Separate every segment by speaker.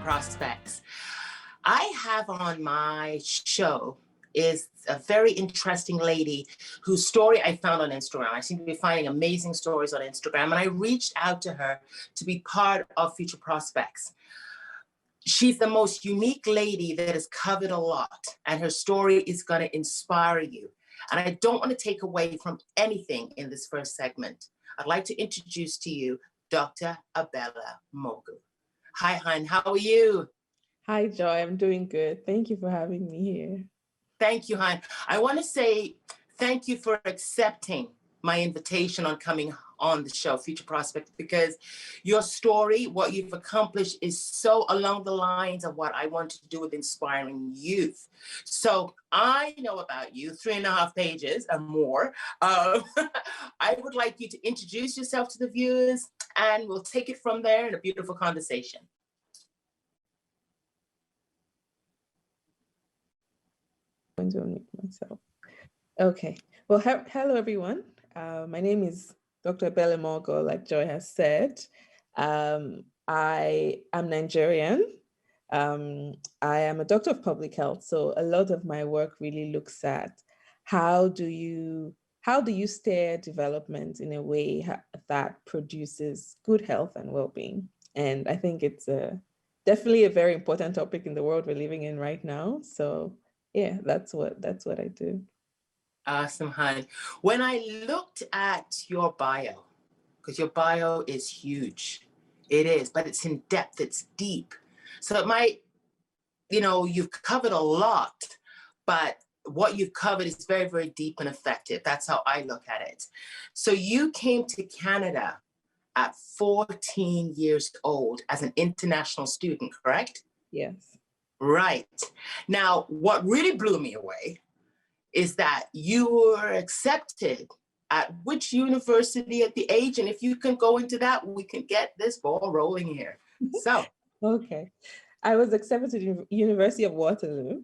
Speaker 1: Prospects. I have on my show is a very interesting lady whose story I found on Instagram. I seem to be finding amazing stories on Instagram, and I reached out to her to be part of Future Prospects. She's the most unique lady that has covered a lot, and her story is going to inspire you. And I don't want to take away from anything in this first segment. I'd like to introduce to you Dr. Ebele Mogo. Hi, hon. How are you?
Speaker 2: Hi, Joy. I'm doing good. Thank you for having me here.
Speaker 1: Thank you, hon. I want to say thank you for accepting my invitation on coming on the show, Future Prospect, because your story, what you've accomplished is so along the lines of what I want to do with inspiring youth. So I know about you, 3.5 pages or more. I would like you to introduce yourself to the viewers, and we'll take it from there in a beautiful conversation.
Speaker 2: I'm going to unmute myself. Okay. Well, hello, everyone. My name is Dr. Ebele Mogo, like Joy has said. I am Nigerian. I am a doctor of public health. So a lot of my work really looks at how do you steer development in a way that produces good health and well-being. And I think it's definitely a very important topic in the world we're living in right now. So yeah, that's what I do.
Speaker 1: Awesome, hon. When I looked at your bio, because your bio is huge, it is, but it's in depth, it's deep. So it might, you've covered a lot, but what you've covered is very, very deep and effective. That's how I look at it. So you came to Canada at 14 years old as an international student, correct?
Speaker 2: Yes.
Speaker 1: Right. Now, what really blew me away is that you were accepted at which university at the age, and if you can go into that, we can get this ball rolling here. So.
Speaker 2: Okay. I was accepted to the University of Waterloo,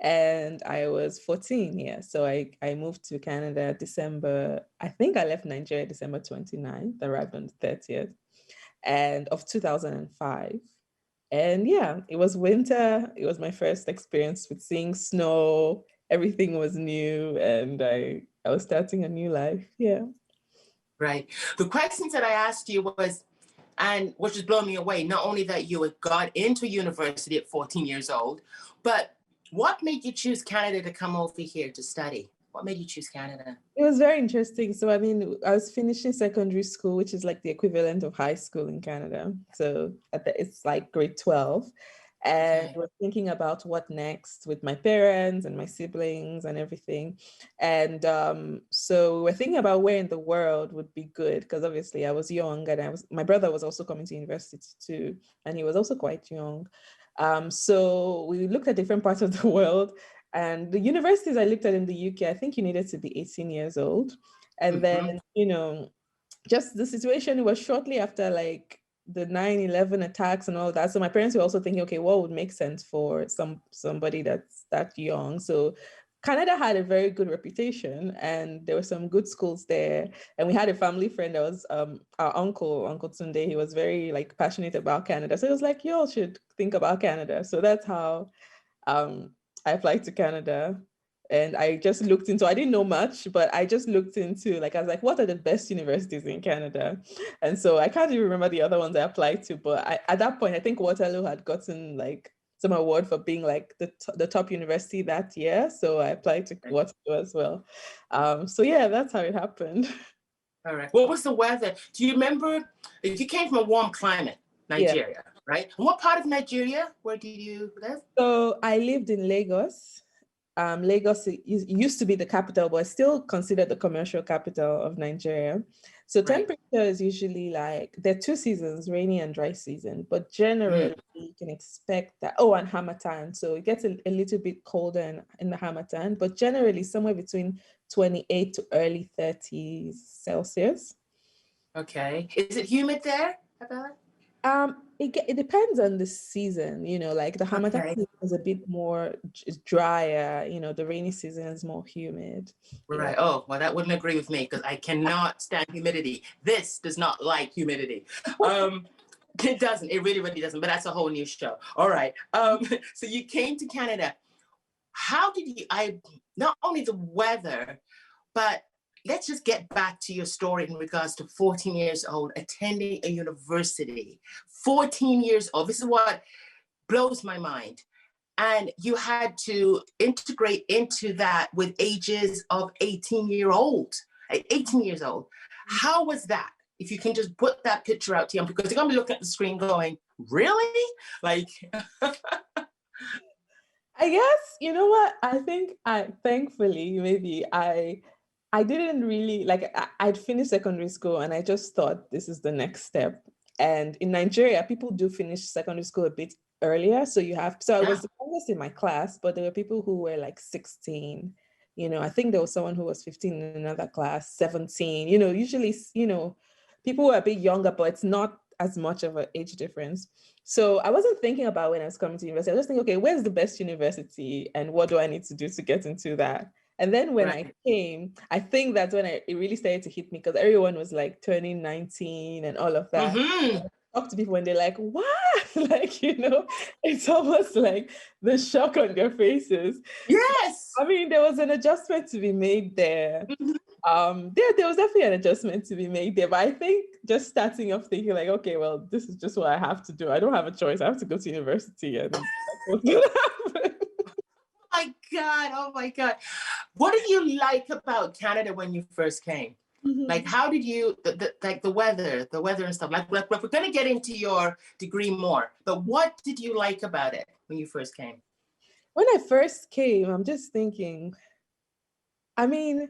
Speaker 2: and I was 14, yeah. So I moved to Canada December, I think I left Nigeria December 29th, arrived on the 30th, and of 2005. And yeah, it was winter. It was my first experience with seeing snow. Everything was new, and I was starting a new life. Yeah.
Speaker 1: Right. The questions that I asked you was, and which is blowing me away, not only that you had got into university at 14 years old, but what made you choose Canada to come over here to study? What made you choose Canada?
Speaker 2: It was very interesting. So, I mean, I was finishing secondary school, which is like the equivalent of high school in Canada. So it's like grade 12. And
Speaker 1: Okay.
Speaker 2: we're thinking about what next with my parents and my siblings and everything. And so we're thinking about where in the world would be good, because obviously I was young, and my brother was also coming to university too, and he was also quite young. So we looked at different parts of the world, and the universities I looked at in the UK, I think you needed to be 18 years old. And then, just the situation was shortly after like the 9/11 attacks and all that. So my parents were also thinking, okay, what would make sense for somebody that's that young? So Canada had a very good reputation, and there were some good schools there. And we had a family friend that was our Uncle Tunde. He was very like passionate about Canada. So it was like, you all should think about Canada. So that's how I applied to Canada. And I just looked into, I didn't know much, but I just looked into, like, I was like, what are the best universities in Canada? And so I can't even remember the other ones I applied to, but at that point, I think Waterloo had gotten like some award for being like the top university that year. So I applied to Waterloo as well. So yeah, that's how it happened.
Speaker 1: All right. What was the weather? Do you remember, you came from a warm climate, Nigeria, yeah, right? And what part of Nigeria, where did you live?
Speaker 2: So I lived in Lagos. Lagos used to be the capital, but still considered the commercial capital of Nigeria. So temperature is usually like, there are 2 seasons, rainy and dry season, but generally you can expect that, and Harmattan. So it gets a little bit colder in the Harmattan, but generally somewhere between 28 to early 30s Celsius.
Speaker 1: Okay. Is it humid there, Ebele?
Speaker 2: It depends on the season, like the Harmattan season is a bit more drier, the rainy season is more humid.
Speaker 1: Right. Yeah. Oh, well, that wouldn't agree with me because I cannot stand humidity. This does not like humidity. It doesn't. It really, really doesn't. But that's a whole new show. All right. So you came to Canada. How did you, not only the weather, but let's just get back to your story in regards to 14 years old, attending a university. 14 years old. This is what blows my mind. And you had to integrate into that with ages of 18 years old. How was that? If you can just put that picture out to them, because they're going to be looking at the screen going, really? Like,
Speaker 2: I guess, you know what? I think thankfully, maybe I didn't really like, I'd finished secondary school and I just thought this is the next step. And in Nigeria, people do finish secondary school a bit earlier. So I was the youngest in my class, but there were people who were like 16. I think there was someone who was 15 in another class, 17. Usually, people were a bit younger, but it's not as much of an age difference. So I wasn't thinking about when I was coming to university. I was just thinking, okay, where's the best university and what do I need to do to get into that? And then when I came, I think that's when it really started to hit me, because everyone was like turning 19 and all of that.
Speaker 1: mm-hmm.
Speaker 2: Talk to people and they're like, what? Like, it's almost like the shock on their faces.
Speaker 1: Yes.
Speaker 2: I mean, there was an adjustment to be made there. There was definitely an adjustment to be made there, but I think just starting off thinking like, okay, well, this is just what I have to do. I don't have a choice. I have to go to university, and that's what's gonna happen.
Speaker 1: Oh my God. What did you like about Canada when you first came? Mm-hmm. Like, how did you, like the weather and stuff, like we're going to get into your degree more, but what did you like about it when you first came?
Speaker 2: When I first came, I'm just thinking, I mean,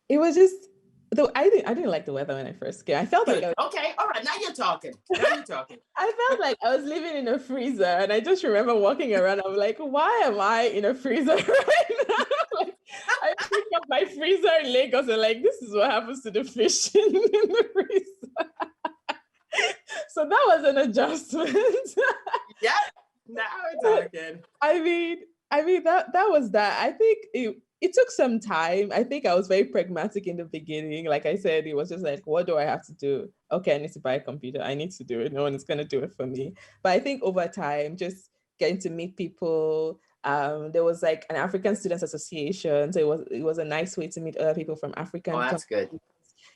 Speaker 2: it was just, though I didn't like the weather when I first came. I felt like
Speaker 1: okay, all right, now you're talking.
Speaker 2: I felt like I was living in a freezer, and I just remember walking around. I'm like, why am I in a freezer right now? Like, I pick up my freezer in Lagos and like, this is what happens to the fish in the freezer. So that was an adjustment.
Speaker 1: Yeah, now we're talking.
Speaker 2: I mean that was that. I think it took some time. I think I was very pragmatic in the beginning. Like I said, it was just like, what do I have to do? Okay, I need to buy a computer. I need to do it. No one is going to do it for me. But I think over time, just getting to meet people, there was like an African Students Association. So it was a nice way to meet other people from African
Speaker 1: that's
Speaker 2: countries.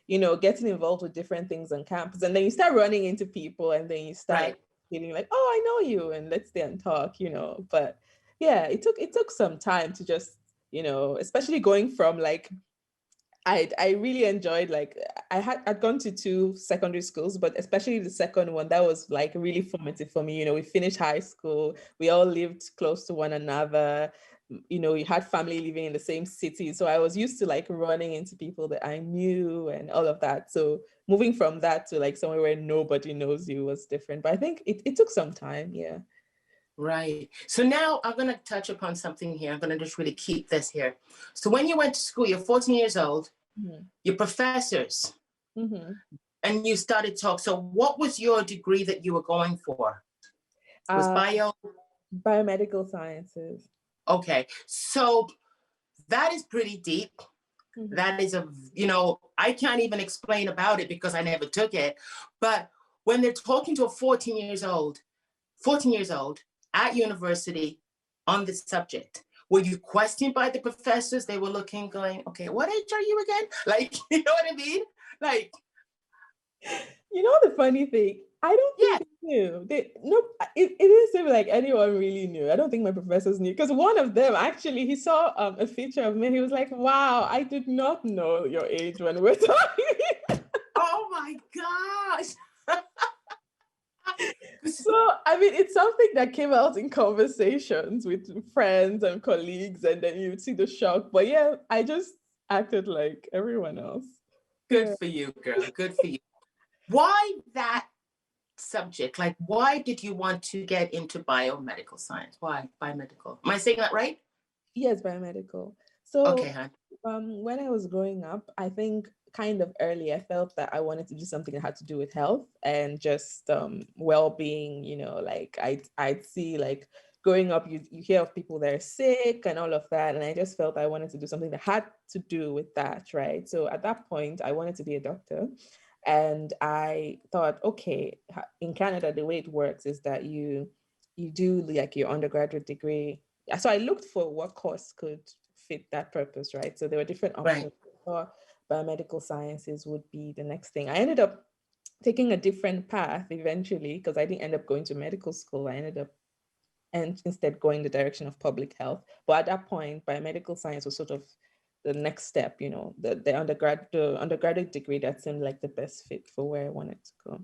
Speaker 1: Good.
Speaker 2: Getting involved with different things on campus. And then you start running into people, and then you start feeling like, oh, I know you, and let's stay and talk, But yeah, it took some time to just, especially going from like, I really enjoyed, like, I'd gone to 2 secondary schools, but especially the second one, that was like really formative for me. We finished high school, we all lived close to one another, we had family living in the same city. So I was used to like running into people that I knew and all of that. So moving from that to like somewhere where nobody knows you was different. But I think it took some time, yeah.
Speaker 1: Right. So now I'm going to touch upon something here. I'm going to just really keep this here. So when you went to school, you're 14 years old, your professors, and you started talk. So what was your degree that you were going for? Was
Speaker 2: biomedical sciences.
Speaker 1: Okay. So that is pretty deep. That is I can't even explain about it because I never took it. But when they're talking to a 14 years old at university on this subject, were you questioned by the professors? They were looking, going, okay, what age are you again? Like, you know what I mean? Like,
Speaker 2: the funny thing, I don't think they knew. It didn't seem like anyone really knew. I don't think my professors knew, because one of them actually, he saw a feature of me and he was like, wow, I did not know your age when we're talking.
Speaker 1: Oh my gosh.
Speaker 2: So, I mean, it's something that came out in conversations with friends and colleagues, and then you see the shock. But yeah, I just acted like everyone else.
Speaker 1: Good for you, girl. Good for you. Why that subject? Like, why did you want to get into biomedical science? Why biomedical? Am I saying that right?
Speaker 2: Yes, biomedical. So,
Speaker 1: okay, hon.
Speaker 2: When I was growing up, I think kind of early, I felt that I wanted to do something that had to do with health and just well-being. Like I'd see, like, growing up, you hear of people that are sick and all of that, and I just felt I wanted to do something that had to do with that, right? So at that point, I wanted to be a doctor. And I thought, okay, in Canada, the way it works is that you do like your undergraduate degree. So I looked for what course could fit that purpose, right? So there were different
Speaker 1: Right.
Speaker 2: options. I thought biomedical sciences would be the next thing. I ended up taking a different path eventually because I didn't end up going to medical school. I ended up and instead going the direction of public health. But at that point, biomedical science was sort of the next step, you know, the undergraduate degree that seemed like the best fit for where I wanted to go.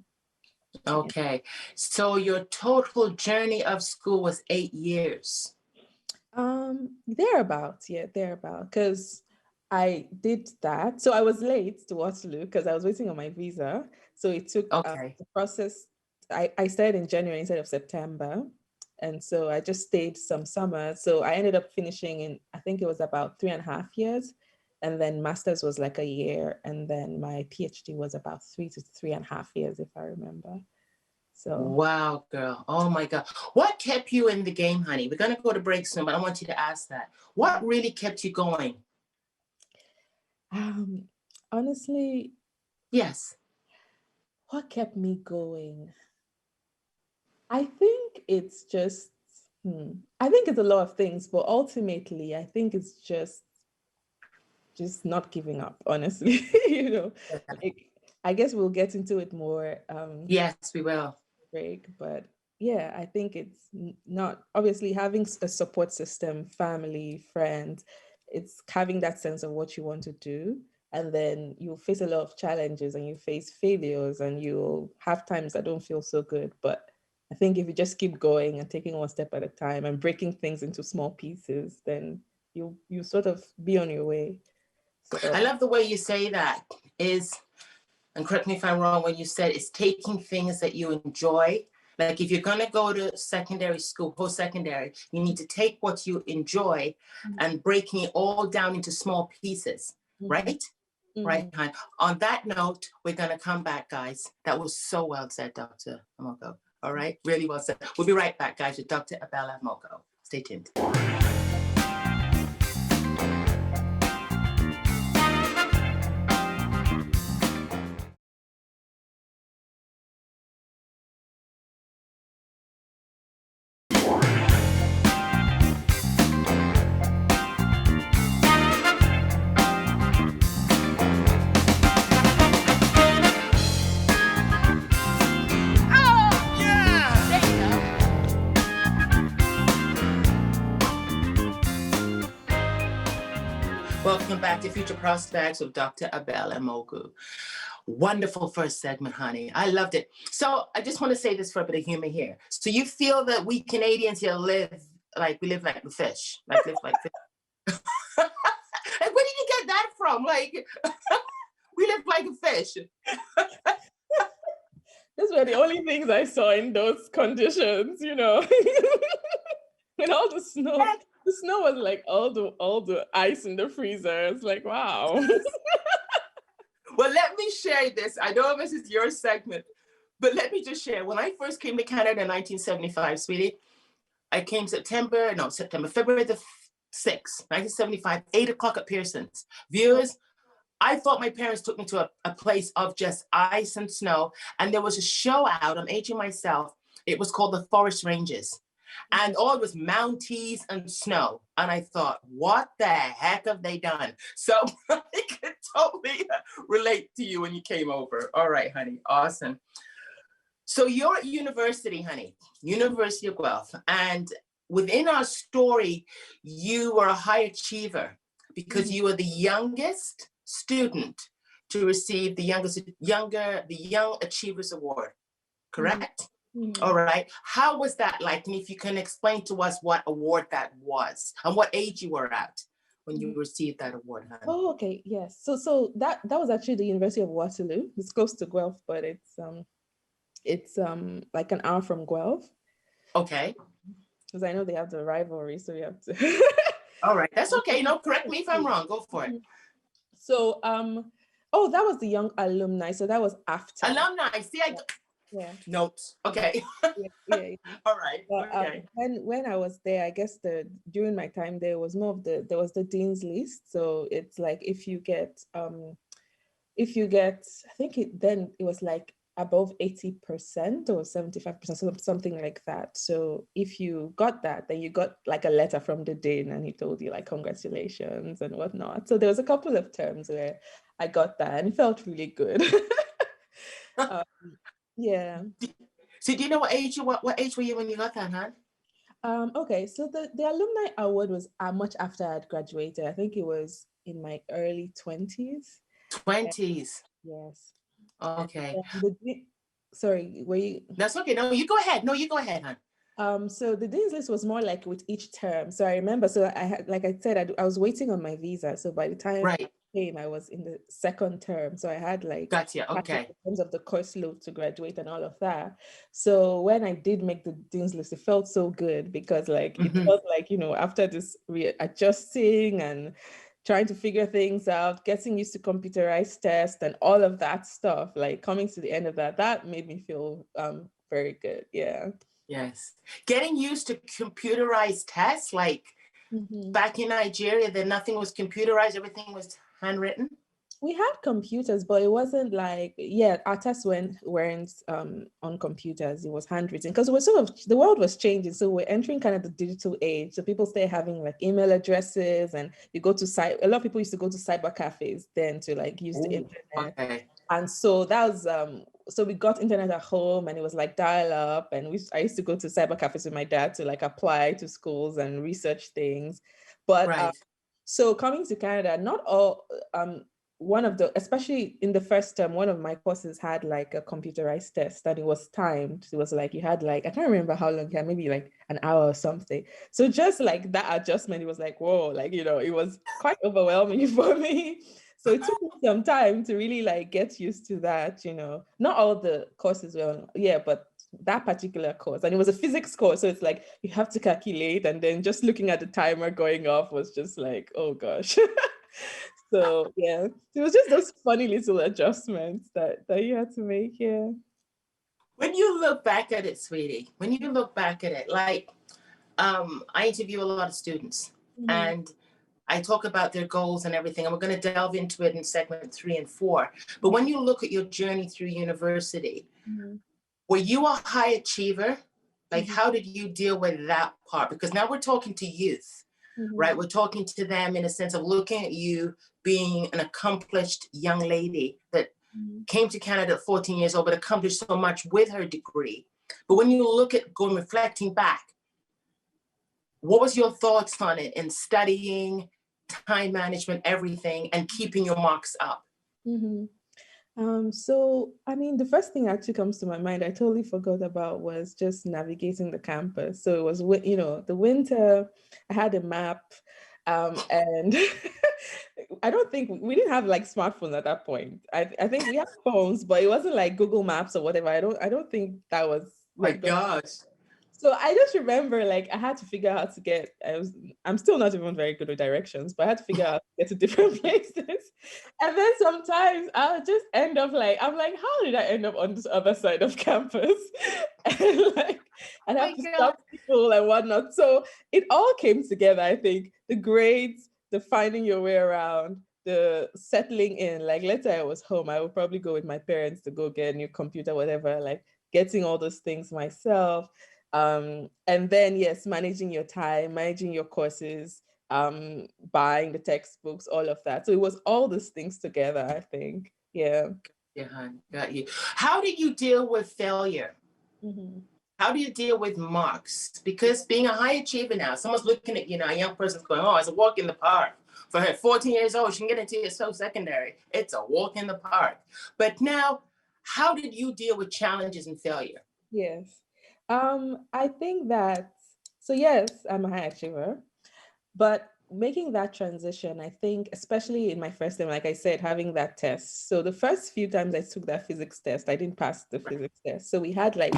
Speaker 2: Yeah.
Speaker 1: Okay. So your total journey of school was 8 years.
Speaker 2: Thereabouts, yeah, thereabout. Because I did that. So I was late to Waterloo because I was waiting on my visa. So it took
Speaker 1: Okay.
Speaker 2: the process. I started in January instead of September. And so I just stayed some summer. So I ended up finishing in, I think it was about 3.5 years. And then master's was like a year. And then my PhD was about 3 to 3.5 years, if I remember. So
Speaker 1: Wow, girl. Oh my God. What kept you in the game, honey? We're going to go to break soon, but I want you to ask that. What really kept you going?
Speaker 2: honestly,
Speaker 1: Yes.
Speaker 2: what kept me going? I think it's just, I think it's a lot of things, but ultimately, I think it's just not giving up, honestly. you know, like, I guess we'll get into it more
Speaker 1: Yes, we will.
Speaker 2: break, but yeah, I think it's not obviously having a support system, family, friends, it's having that sense of what you want to do. And then you'll face a lot of challenges and you face failures and you'll have times that don't feel so good. But I think if you just keep going and taking one step at a time and breaking things into small pieces, then you sort of be on your way.
Speaker 1: I
Speaker 2: So
Speaker 1: love the way you say that is, and correct me if I'm wrong, when you said it's taking things that you enjoy. Like if you're going to go to secondary school, post-secondary, you need to take what you enjoy and breaking it all down into small pieces, right? Right.
Speaker 2: mhm.
Speaker 1: On that note, we're going to come back, guys. That was so well said, Dr. Mogo. All right. Really well said. We'll be right back, guys, with Dr. Ebele Mogo. Stay tuned. Welcome back to Future Prospects with Dr. Ebele Mogo. Wonderful first segment, honey. I loved it. So I just want to say this for a bit of humor here. So you feel that we Canadians here live like the fish, like live like fish. Like, where did you get that from? Like, we live like a fish.
Speaker 2: Those were the only things I saw in those conditions, you know. With all the snow. The snow was like all the ice in the freezer. It's like, wow.
Speaker 1: Well, let me share this. I know this is your segment, but let me just share. When I first came to Canada in 1975, sweetie, I came February the 6th, 1975, 8 o'clock at Pearson's. Viewers, I thought my parents took me to a place of just ice and snow. And there was a show out, I'm aging myself. It was called the Forest Ranges. And all it was Mounties and snow. And I thought, what the heck have they done? So I could totally relate to you when you came over. All right, honey. Awesome. So you're at university, honey, University of Guelph. And within our story, you were a high achiever because you were the youngest student to receive the Young Achievers Award, correct? All right. How was that like? And if you can explain to us what award that was and what age you were at when you received that award, honey.
Speaker 2: Oh, okay. Yes. So that was actually the University of Waterloo. It's close to Guelph, but it's like an hour from Guelph.
Speaker 1: Okay.
Speaker 2: Because I know they have the rivalry, so we have to.
Speaker 1: All right. That's okay. No, correct me if I'm wrong. Go for it.
Speaker 2: So oh, that was the young alumni. So that was after.
Speaker 1: Alumni. See,
Speaker 2: yeah.
Speaker 1: Notes. Okay.
Speaker 2: Yeah.
Speaker 1: All right.
Speaker 2: But,
Speaker 1: okay.
Speaker 2: When I was there, I guess during my time there was more of there was the dean's list. So it's like if you get if you get, I think then it was like above 80% or 75%, something like that. So if you got that, then you got like a letter from the dean and he told you like congratulations and whatnot. So there was a couple of terms where I got that and it felt really good. um, yeah.
Speaker 1: So do you know what age were you when you got that, huh?
Speaker 2: Okay, so the alumni award was much after I had graduated. I think it was in my early 20s.
Speaker 1: 20s.
Speaker 2: Yes.
Speaker 1: Okay.
Speaker 2: Sorry, were you?
Speaker 1: That's okay. No, you go ahead. No, you go ahead, hon.
Speaker 2: So the dean's list was more like with each term. So I remember, so I had, like I said, I was waiting on my visa. So by the time
Speaker 1: Right.
Speaker 2: I came, I was in the second term. So I had like
Speaker 1: Gotcha. Okay.
Speaker 2: in terms of the course load to graduate and all of that. So when I did make the dean's list, it felt so good because like it felt like, you know, after this readjusting and trying to figure things out, getting used to computerized tests and all of that stuff, like coming to the end of that, that made me feel very good. Yeah.
Speaker 1: Yes. Getting used to computerized tests, like back in Nigeria, that nothing was computerized, everything was handwritten.
Speaker 2: We had computers, but it wasn't like, yeah, our tests weren't on computers. It was handwritten because it was sort of, the world was changing. So we're entering kind of the digital age. So people start having like email addresses and you go to a lot of people used to go to cyber cafes then to like use the internet.
Speaker 1: Okay.
Speaker 2: And so that was, so we got internet at home and it was like dial up and I used to go to cyber cafes with my dad to like apply to schools and research things. But
Speaker 1: Right.
Speaker 2: so coming to Canada, not all, one of the, especially in the first term, one of my courses had like a computerized test and it was timed. It was like, you had like, I can't remember how long, yeah, maybe like an hour or something. So just like that adjustment, it was like, whoa, like, you know, it was quite overwhelming for me. So it took me some time to really like get used to that, you know, not all the courses were, yeah, but that particular course. And it was a physics course. So it's like, you have to calculate. And then just looking at the timer going off was just like, oh gosh. So yeah, it was just those funny little adjustments that you had to make. Yeah.
Speaker 1: When you look back at it, sweetie, when you look back at it, like I interview a lot of students and I talk about their goals and everything, and we're going to delve into it in segment 3 and 4. But when you look at your journey through university, were you a high achiever? Like, how did you deal with that part? Because now we're talking to youth, right? We're talking to them in a sense of looking at you being an accomplished young lady that came to Canada at 14 years old, but accomplished so much with her degree. But when you look at going, reflecting back, what was your thoughts on it in studying, time management, everything, and keeping your marks up?
Speaker 2: So, I mean, the first thing that actually comes to my mind, I totally forgot about, was just navigating the campus. So it was, you know, the winter, I had a map, and I don't think we didn't have like smartphones at that point. I think we had phones, but it wasn't like Google Maps or whatever. I don't think that was
Speaker 1: My
Speaker 2: like
Speaker 1: gosh.
Speaker 2: So I just remember like I had to figure out how to get, I'm still not even very good with directions, but I had to figure out how to get to different places. And then sometimes I'll just end up like, I'm like, how did I end up on this other side of campus? And like, I'd have to stop people and whatnot. So it all came together, I think. The grades, the finding your way around, the settling in. Like, let's say I was home, I would probably go with my parents to go get a new computer, whatever, like getting all those things myself. And then yes, managing your time, managing your courses, buying the textbooks, all of that. So it was all these things together, I think. Yeah.
Speaker 1: Yeah, got you. How do you deal with failure? How do you deal with marks? Because being a high achiever now, someone's looking at you now, a young person's going, oh, it's a walk in the park. For her, 14 years old, she can get into it secondary. It's a walk in the park. But now, how did you deal with challenges and failure?
Speaker 2: Yes. I think that, so yes, I'm a high achiever, but making that transition, I think, especially in my first time, like I said, having that test. So the first few times I took that physics test, I didn't pass the physics test. So we had like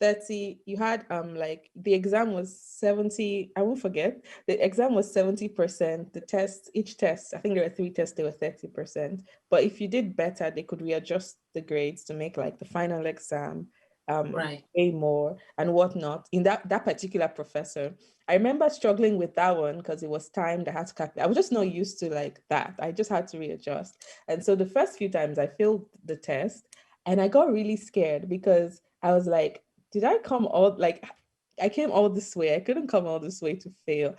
Speaker 2: 30, you had like the exam was 70, I won't forget, the exam was 70%. The test, each test, I think there were 3 tests, they were 30%. But if you did better, they could readjust the grades to make like the final exam
Speaker 1: Right.
Speaker 2: way more and whatnot. In that particular professor, I remember struggling with that one because it was timed. I had to calculate. I was just not used to like that. I just had to readjust. And so the first few times I failed the test and I got really scared because I was like, did I come all like I came all this way. I couldn't come all this way to fail.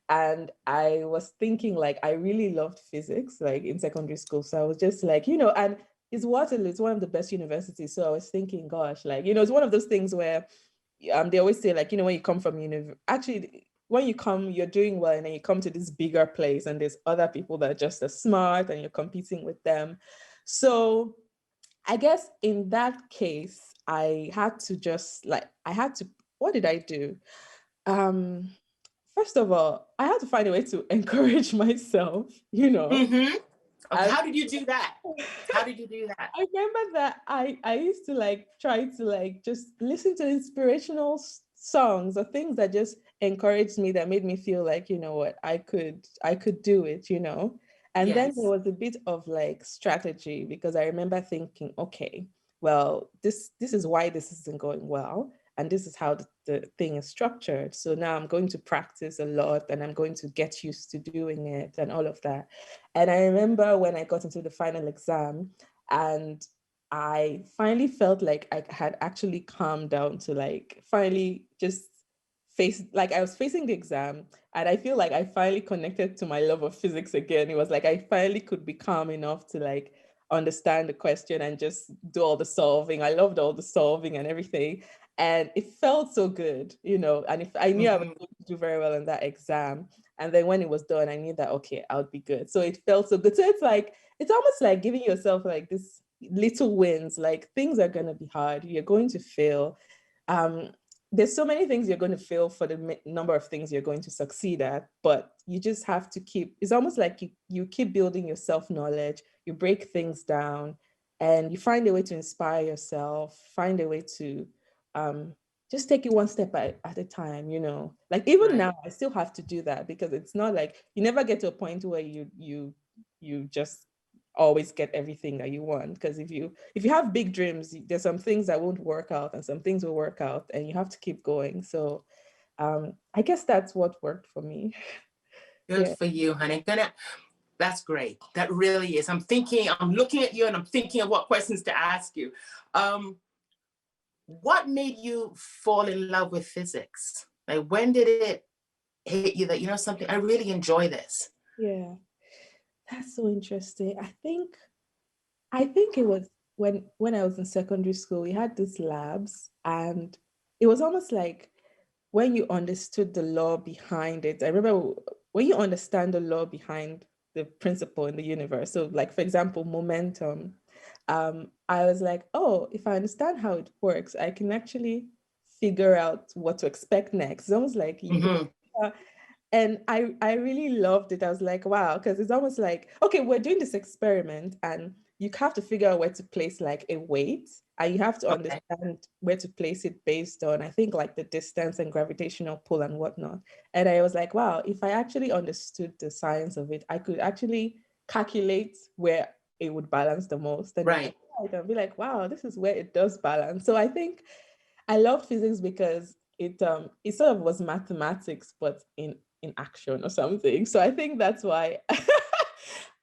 Speaker 2: And I was thinking like I really loved physics like in secondary school. So I was just like, and it's Waterloo, it's one of the best universities. So I was thinking, gosh, like, it's one of those things where they always say like, when you come from actually when you come, you're doing well, and then you come to this bigger place and there's other people that are just as smart and you're competing with them. So I guess in that case, I had to just like what did I do? Um, First of all, I had to find a way to encourage myself,
Speaker 1: Mm-hmm. Okay.
Speaker 2: And
Speaker 1: How did you do that? How did you do that?
Speaker 2: I remember that I used to like try to like just listen to inspirational songs or things that just encouraged me, that made me feel like, what, I could do it, And then there
Speaker 1: Yes.
Speaker 2: was a bit of like strategy, because I remember thinking, okay, well, this is why this isn't going well, and this is how the thing is structured. So now I'm going to practice a lot and I'm going to get used to doing it and all of that. And I remember when I got into the final exam and I finally felt like I had actually calmed down to like finally just face, like I was facing the exam, and I feel like I finally connected to my love of physics again. It was like I finally could be calm enough to like understand the question and just do all the solving. I loved all the solving and everything. And it felt so good, and if I knew I was
Speaker 1: Mm-hmm.
Speaker 2: going to do very well in that exam. And then when it was done, I knew that, okay, I would be good. So it felt so good. So it's like, it's almost like giving yourself like this little wins, like things are going to be hard. You're going to fail. Um, there's so many things you're going to fail for the number of things you're going to succeed at, but you just have to keep, it's almost like you keep building your self-knowledge, you break things down, and you find a way to inspire yourself, find a way to um, just take it one step at a time, like even
Speaker 1: Right.
Speaker 2: now I still have to do that, because it's not like you never get to a point where you just always get everything that you want, because if you have big dreams, there's some things that won't work out and some things will work out, and you have to keep going. So I guess that's what worked for me.
Speaker 1: Good
Speaker 2: Yeah.
Speaker 1: for you, honey. That's great. That really is. I'm looking at you and I'm thinking of what questions to ask you. Um, what made you fall in love with physics? Like, when did it hit you that, something, I really enjoy this?
Speaker 2: Yeah, that's so interesting. I think it was when I was in secondary school, we had these labs, and it was almost like when you understood the law behind it. I remember when you understand the law behind the principle in the universe. So, like for example, momentum. I was like, oh, if I understand how it works, I can actually figure out what to expect next. It's almost like you go.
Speaker 1: Mm-hmm.
Speaker 2: And I really loved it. I was like, wow, because it's almost like, okay, we're doing this experiment and you have to figure out where to place like a weight, and you have to
Speaker 1: Okay.
Speaker 2: understand where to place it based on, I think, like the distance and gravitational pull and whatnot. And I was like, wow, if I actually understood the science of it, I could actually calculate where it would balance the most. And if I
Speaker 1: Right.
Speaker 2: I'd be like, wow, this is where it does balance. So I think I loved physics because it sort of was mathematics, but in action or something. So I think that's why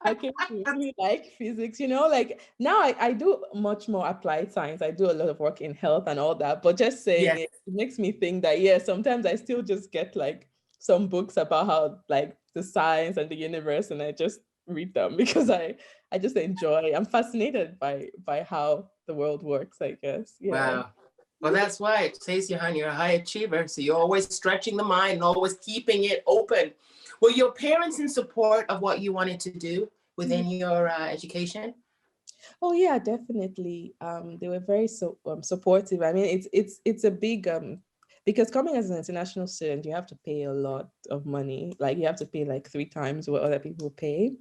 Speaker 2: I came to really like physics. Like now I do much more applied science. I do a lot of work in health and all that. But just saying
Speaker 1: Yes.
Speaker 2: it makes me think that, yeah, sometimes I still just get like some books about how like the science and the universe, and I just read them because I just enjoy. I'm fascinated by how the world works, I guess. Yeah.
Speaker 1: Wow. Well, that's why it says you, honey, you're a high achiever. So you're always stretching the mind and always keeping it open. Were your parents in support of what you wanted to do within your education?
Speaker 2: Oh yeah, definitely. They were very supportive. I mean, it's a big because coming as an international student, you have to pay a lot of money. Like you have to pay like three times what other people pay.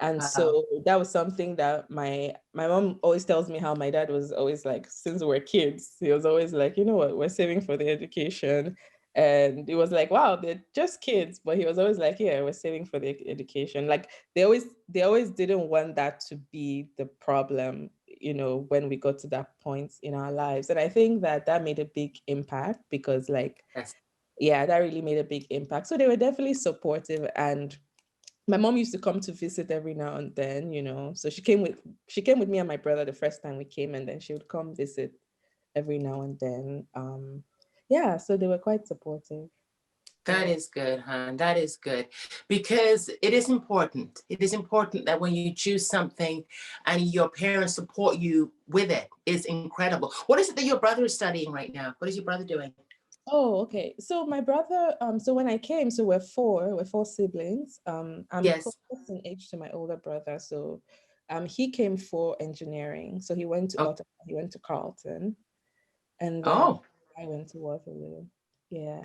Speaker 2: And
Speaker 1: Wow.
Speaker 2: so that was something that my mom always tells me, how my dad was always like, since we were kids, he was always like, you know what, we're saving for the education. And it was like, wow, they're just kids. But he was always like, yeah, we're saving for the education. Like they always didn't want that to be the problem. when we got to that point in our lives. And I think that made a big impact because like,
Speaker 1: Yes.
Speaker 2: yeah, that really made a big impact. So they were definitely supportive. And my mom used to come to visit every now and then, so she came with me and my brother the first time we came, and then she would come visit every now and then. Yeah, so they were quite supportive.
Speaker 1: That is good, hon. That is good. Because it is important. It is important that when you choose something and your parents support you with it, is incredible. What is it that your brother is studying right now? What is your brother doing?
Speaker 2: Oh, okay. So my brother, so when I came, so we're four siblings. I'm
Speaker 1: Yes.
Speaker 2: closest in age to my older brother. So he came for engineering. So he went to
Speaker 1: Oh,
Speaker 2: he went to Carleton, and then
Speaker 1: oh,
Speaker 2: I went to Waterloo. Yeah.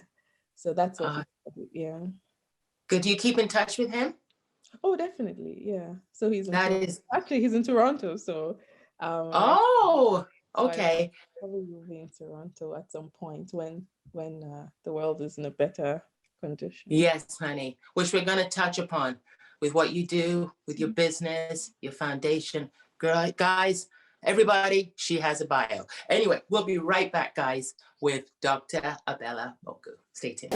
Speaker 2: So that's what
Speaker 1: uh,
Speaker 2: he studied. Yeah.
Speaker 1: good. Do you keep in touch with him?
Speaker 2: Oh, definitely. Yeah. So he's in
Speaker 1: That
Speaker 2: Toronto.
Speaker 1: is,
Speaker 2: Actually, he's in Toronto. So I
Speaker 1: oh,
Speaker 2: so I
Speaker 1: okay.
Speaker 2: probably will be in Toronto at some point when the world is in a better condition.
Speaker 1: Yes, honey, which we're going to touch upon with what you do, with your business, your foundation. Girl, guys, everybody, she has a bio. Anyway, we'll be right back, guys, with Dr. Ebele Mogo. Stay tuned.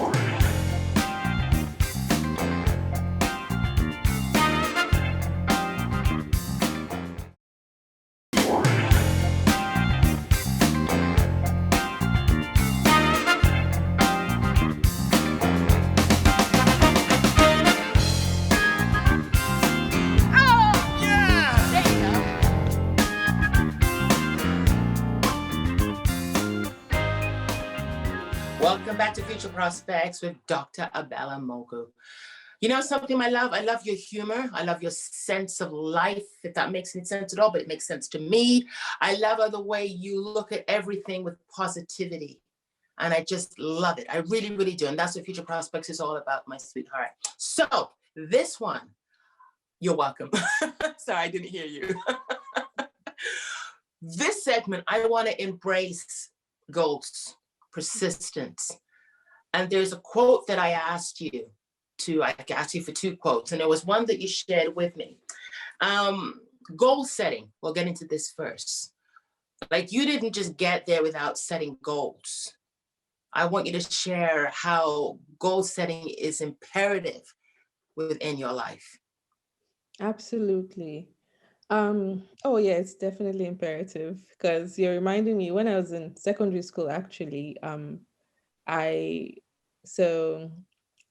Speaker 1: Welcome back to Future Prospects with Dr. Ebele Mogo. You know something, my love? I love your humor. I love your sense of life, if that makes any sense at all, but it makes sense to me. I love the way you look at everything with positivity. And I just love it. I really, really do. And that's what Future Prospects is all about, my sweetheart. So this one, you're welcome. Sorry, I didn't hear you. This segment, I want to embrace goals, persistence. And there's a quote that I asked you I asked you for two quotes, and there was one that you shared with me. Goal setting, we'll get into this first. Like, you didn't just get there without setting goals. I want you to share how goal setting is imperative within your life.
Speaker 2: Absolutely. Oh yeah, it's definitely imperative because you're reminding me when I was in secondary school, actually, I so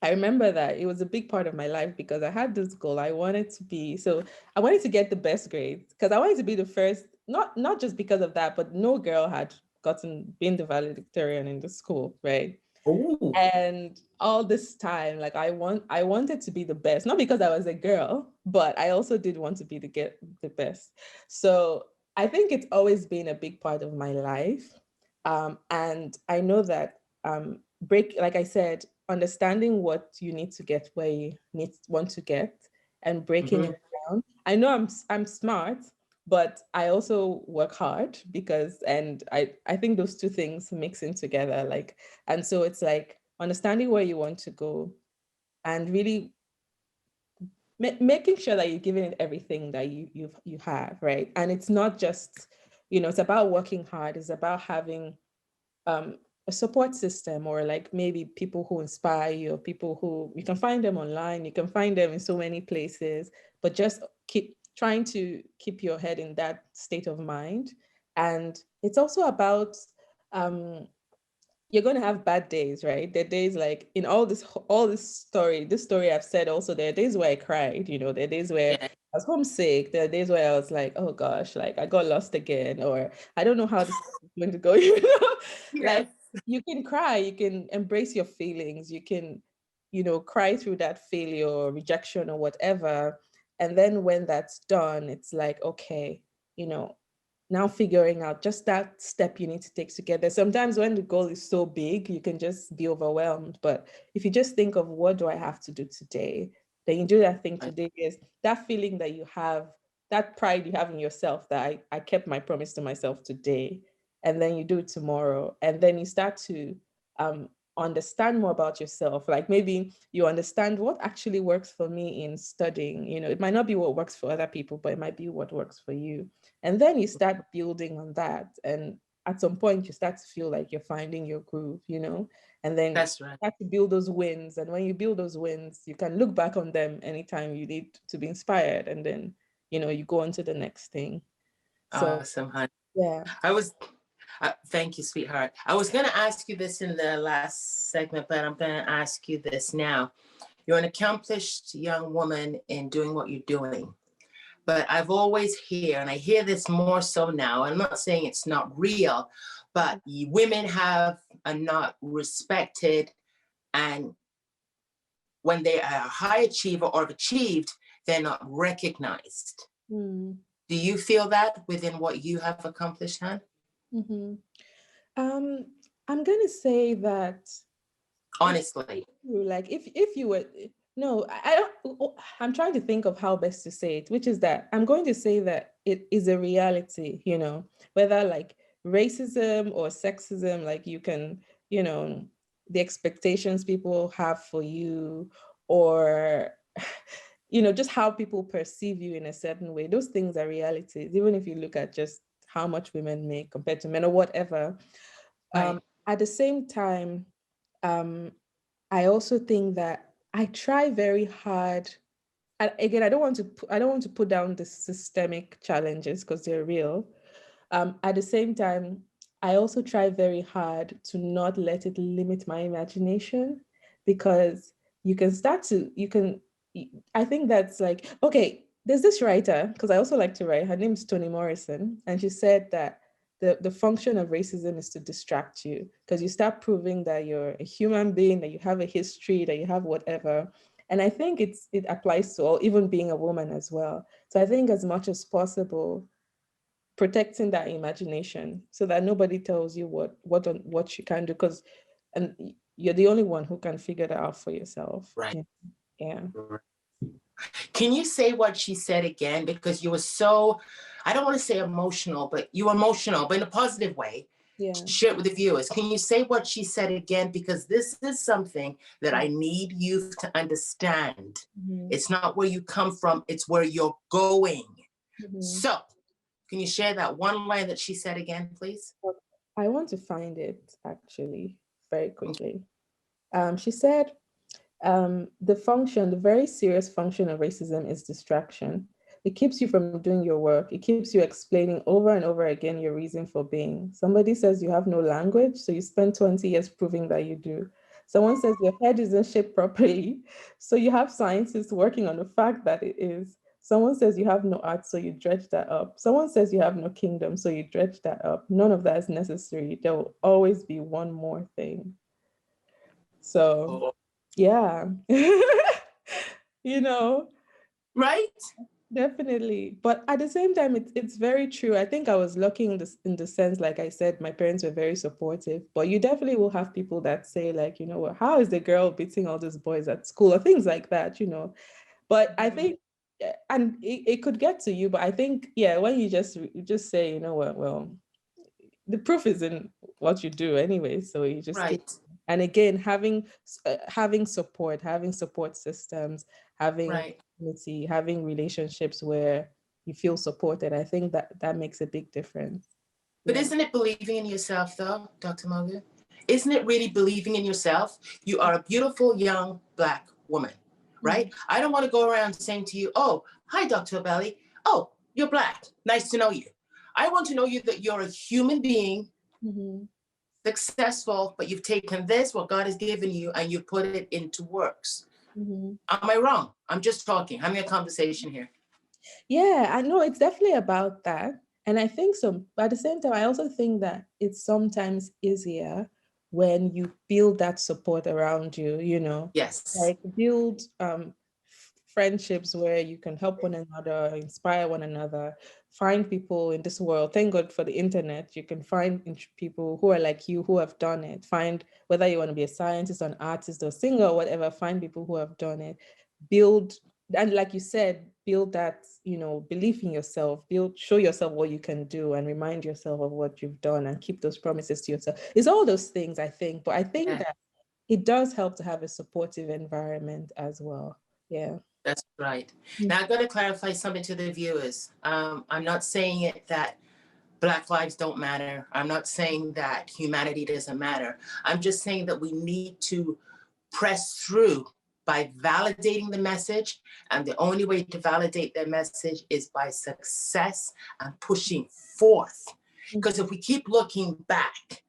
Speaker 2: I remember that it was a big part of my life because I had this goal. I wanted to get the best grades because I wanted to be the first, not just because of that, but no girl had been the valedictorian in the school, right?
Speaker 1: Oh,
Speaker 2: And all this time, like I wanted to be the best, not because I was a girl, but I also did want to be get the best. So I think it's always been a big part of my life. And I know that like I said, understanding what you need to get where you want to get and breaking
Speaker 1: mm-hmm.
Speaker 2: it down. I know I'm smart, but I also work hard and I think those two things mix in together. Like, and so it's like understanding where you want to go and really making sure that you're giving it everything that you have, right? And it's not just, it's about working hard. It's about having um, a support system, or like maybe people who inspire you, or people who you can find them online, you can find them in so many places, but just keep trying to keep your head in that state of mind. And it's also about um, you're going to have bad days, right? There are days like in this story I've said also, there are days where I cried, there are days where
Speaker 1: Yeah.
Speaker 2: I was homesick. There are days where I was like, oh gosh, like I got lost again, or I don't know how this is going to go,
Speaker 1: Yes.
Speaker 2: Like you can cry, you can embrace your feelings, you can, cry through that failure or rejection or whatever. And then when that's done, it's like, okay, you know, now figuring out just that step you need to take together. Sometimes when the goal is so big, you can just be overwhelmed. But if you just think of what do I have to do today, then you do that thing today. Is that feeling that you have, that pride you have in yourself that I kept my promise to myself today, and then you do it tomorrow, and then you start to um, understand more about yourself. Like maybe you understand what actually works for me in studying. You know, it might not be what works for other people, but it might be what works for you. And then you start building on that. And at some point you start to feel like you're finding your groove, you know, and then
Speaker 1: That's right.
Speaker 2: start to build those wins. And when you build those wins, you can look back on them anytime you need to be inspired. And then, you know, you go on to the next thing. So
Speaker 1: Awesome, honey.
Speaker 2: yeah.
Speaker 1: Thank you, sweetheart. I was going to ask you this in the last segment, but I'm going to ask you this now. You're an accomplished young woman in doing what you're doing. But I've always and I hear this more so now. I'm not saying it's not real, but women are not respected. And when they are a high achiever or have achieved, they're not recognized.
Speaker 2: Mm.
Speaker 1: Do you feel that within what you have accomplished, Han?
Speaker 2: Mm-hmm. I'm gonna say that
Speaker 1: Honestly.
Speaker 2: like if you were no, I don't, I'm trying to think of how best to say it, which is that I'm going to say that it is a reality, you know, whether like racism or sexism, like you can, you know, the expectations people have for you, or you know, just how people perceive you in a certain way. Those things are realities, even if you look at just how much women make compared to men or whatever.
Speaker 1: Right.
Speaker 2: At the same time, I also think that I try very hard. Again, I don't want to put down the systemic challenges because they're real. At the same time, I also try very hard to not let it limit my imagination, because you can, I think that's like, okay, there's this writer, because I also like to write, her name's Toni Morrison, and she said that the function of racism is to distract you, because you start proving that you're a human being, that you have a history, that you have whatever. And I think it applies to all, even being a woman as well. So I think as much as possible, protecting that imagination so that nobody tells you what you can do, because and you're the only one who can figure that out for yourself.
Speaker 1: Right.
Speaker 2: Yeah.
Speaker 1: Can you say what she said again? Because you were so, I don't want to say emotional, but you were emotional, but in a positive way.
Speaker 2: Yeah.
Speaker 1: Share it with the viewers. Can you say what she said again? Because this is something that I need you to understand.
Speaker 2: Mm-hmm.
Speaker 1: It's not where you come from, it's where you're going.
Speaker 2: Mm-hmm.
Speaker 1: So, can you share that one line that she said again, please?
Speaker 2: I want to find it actually very quickly. She said, the very serious function of racism is distraction. It keeps you from doing your work. It keeps you explaining over and over again your reason for being. Somebody says you have no language, so you spend 20 years proving that you do. Someone says your head isn't shaped properly, so you have scientists working on the fact that it is. Someone says you have no art, so you dredge that up. Someone says you have no kingdom, so you dredge that up. None of that is necessary. There will always be one more thing. So, yeah. You know,
Speaker 1: Right?
Speaker 2: definitely. But at the same time, it's very true. I think I was lucky in the sense, like I said, my parents were very supportive. But you definitely will have people that say, like, you know what, how is the girl beating all these boys at school or things like that, you know? But I think, and it could get to you, but I think, yeah, when you just say, you know what, well, the proof is in what you do anyway. So you just keep,
Speaker 1: Right.
Speaker 2: and again, having support systems, having
Speaker 1: Right.
Speaker 2: community, having relationships where you feel supported. I think that makes a big difference.
Speaker 1: But
Speaker 2: Yeah.
Speaker 1: isn't it believing in yourself, though, Dr. Moga? Isn't it really believing in yourself? You are a beautiful young Black woman, right?
Speaker 2: Mm-hmm.
Speaker 1: I don't want to go around saying to you, oh, hi, Dr. Ebele. Oh, you're Black. Nice to know you. I want to know you that you're a human being,
Speaker 2: Mm-hmm.
Speaker 1: successful, but you've taken this, what God has given you, and you put it into works.
Speaker 2: Mm-hmm.
Speaker 1: Am I wrong? I'm just talking, having a conversation here.
Speaker 2: Yeah, I know it's definitely about that. And I think so. But at the same time, I also think that it's sometimes easier when you build that support around you, you know,
Speaker 1: Yes.
Speaker 2: like build friendships where you can help one another, inspire one another, find people in this world. Thank God for the internet. You can find people who are like you, who have done it. Find whether you want to be a scientist or an artist or singer or whatever, find people who have done it. Build, and like you said, build that, you know, belief in yourself, show yourself what you can do and remind yourself of what you've done and keep those promises to yourself. It's all those things, I think. But I think
Speaker 1: Yeah.
Speaker 2: that it does help to have a supportive environment as well. Yeah.
Speaker 1: That's right. Now, I've got to clarify something to the viewers. I'm not saying it that Black lives don't matter. I'm not saying that humanity doesn't matter. I'm just saying that we need to press through by validating the message. And the only way to validate their message is by success and pushing forth. Because if we keep looking back,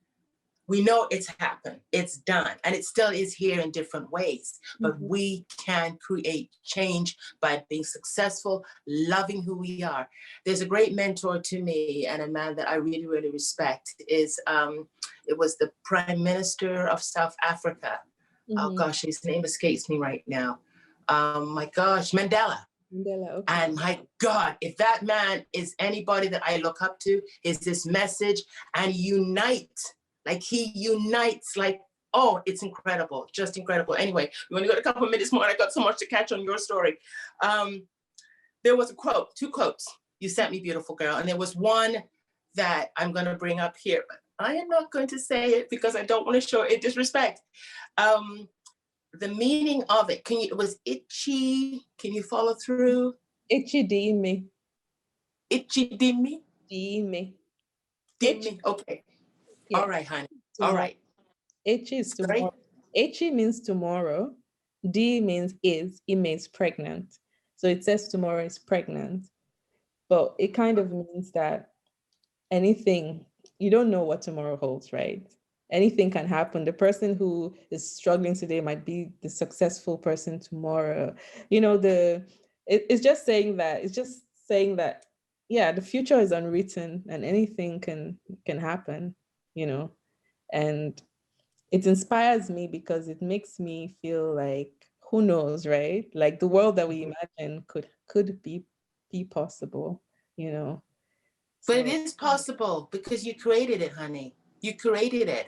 Speaker 1: we know it's happened, it's done, and it still is here in different ways. But we can create change by being successful, loving who we are. There's a great mentor to me and a man that I really, really respect is, it was the Prime Minister of South Africa. Oh gosh, his name escapes me right now. My gosh, Mandela.
Speaker 2: Mandela, okay.
Speaker 1: And my God, if that man is anybody that I look up to, is this message and unite. Like he unites, like, oh, it's incredible, just incredible. Anyway, we only got a couple of minutes more and I got so much to catch on your story. There was a quote, 2 quotes you sent me, beautiful girl. And there was one that I'm gonna bring up here, but I am not going to say it because I don't want to show it disrespect. The meaning of it, it was itchy, can you follow through?
Speaker 2: Itchy dime.
Speaker 1: Itchy dime?
Speaker 2: Dime.
Speaker 1: Dime, okay. Yeah. All right, honey. All right.
Speaker 2: Itchy is tomorrow. Itchy means tomorrow. D means is. It means pregnant. So it says tomorrow is pregnant. But it kind of means that anything, you don't know what tomorrow holds, right? Anything can happen. The person who is struggling today might be the successful person tomorrow. You know, it's just saying that, yeah, the future is unwritten and anything can happen, you know, and it inspires me because it makes me feel like, who knows, right? Like the world that we imagine could be possible, you know.
Speaker 1: But it is possible because you created it, honey. You created it.